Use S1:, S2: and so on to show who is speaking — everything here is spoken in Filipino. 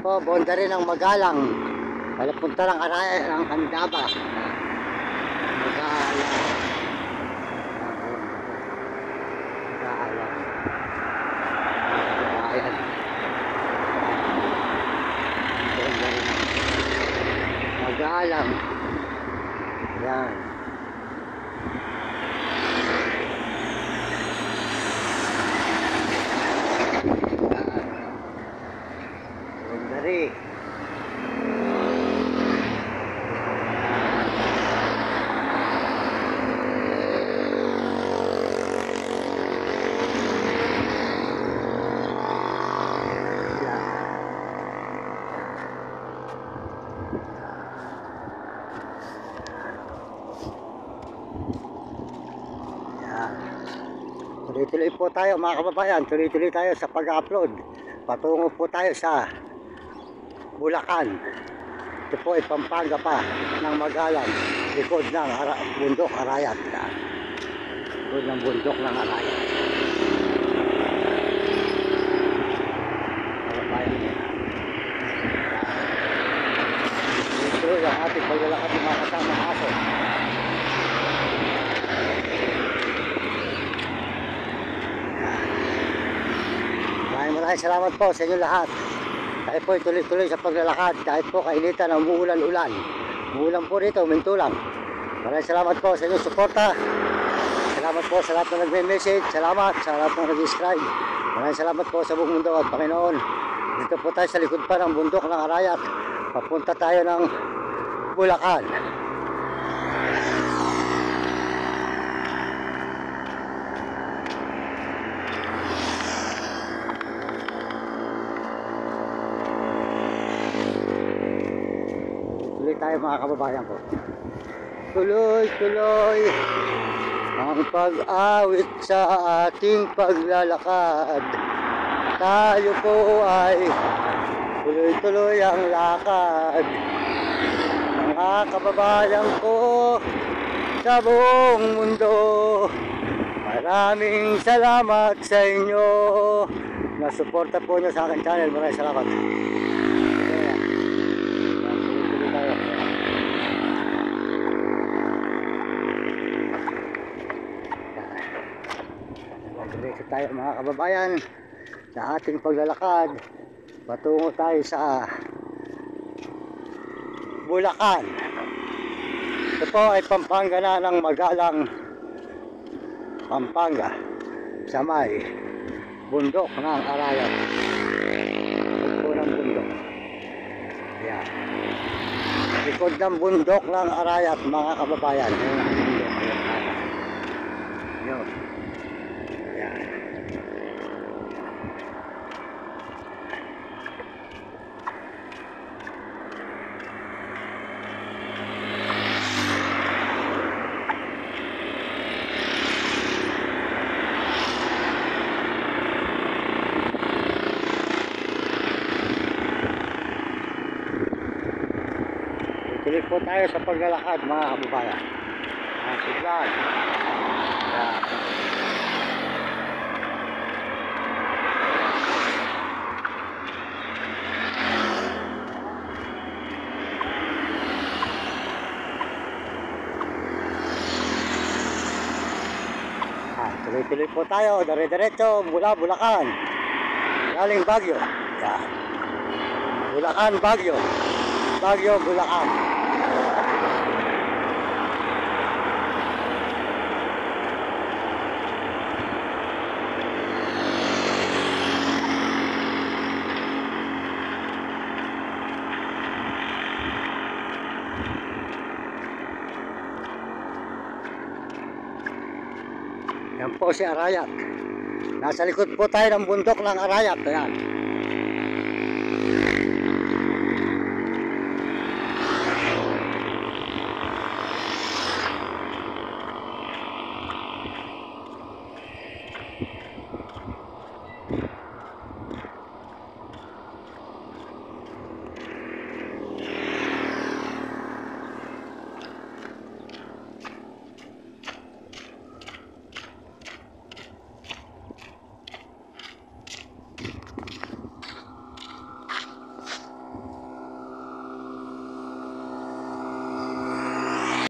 S1: po, boundary ng Magalang. Palapunta ng Araya ng Candaba. Magalang. Magalang. Ayan. Boundary ng Magalang. Ayan. Boundary. Tuloy-tuloy po tayo mga kababayan, tuloy-tuloy tayo sa pag-upload. Patungo po tayo sa Bulacan. Ito po ay Pampanga pa ng Magalang, likod ng bundok Arayat. Likod ng bundok ng Arayat. Kababayan, ito yung ating paglalakad ng mga kasamang aso. Maraming salamat po sa inyo lahat. Kahit po tuloy-tuloy sa paglalakad, kahit po kainitan ng umuulan-ulan. Umuulan po rito, uminto lang. Maraming salamat po sa inyong suporta. Salamat po sa lahat na nagme-message. Salamat sa lahat na nag-subscribe. Maraming salamat po sa buong mundo at Panginoon. Dito po tayo sa likod pa ng bundok ng Arayat. Papunta tayo ng Bulacan. Tuloy tayo mga kababayan ko. Tuloy-tuloy ang pag-awit sa ating paglalakad. Tayo po ay tuloy-tuloy ang lakad. Mga kababayan ko sa buong mundo, maraming salamat sa inyo na suporta po nyo sa aking channel. Maraming salamat. Diretso tayo mga kababayan sa ating paglalakad. Patungo tayo sa Bulacan. Ito po ay Pampanga na ng Magalang, Pampanga, sa may bundok ng Arayat. Ito ng bundok. Ayan. Likod ng bundok ng Arayat mga kababayan. Yun. Ayan. Tuloy po tayo sa paglalakad mga kababayan. Siglan. Tuloy-tuloy po tayo, dire-diretso mula Bulacan galing Baguio. Yan. Bulacan, Baguio. Baguio, Bulacan. Yan po si Arayat. Nasa likod po tayo ng bundok ng Arayat. Ayan.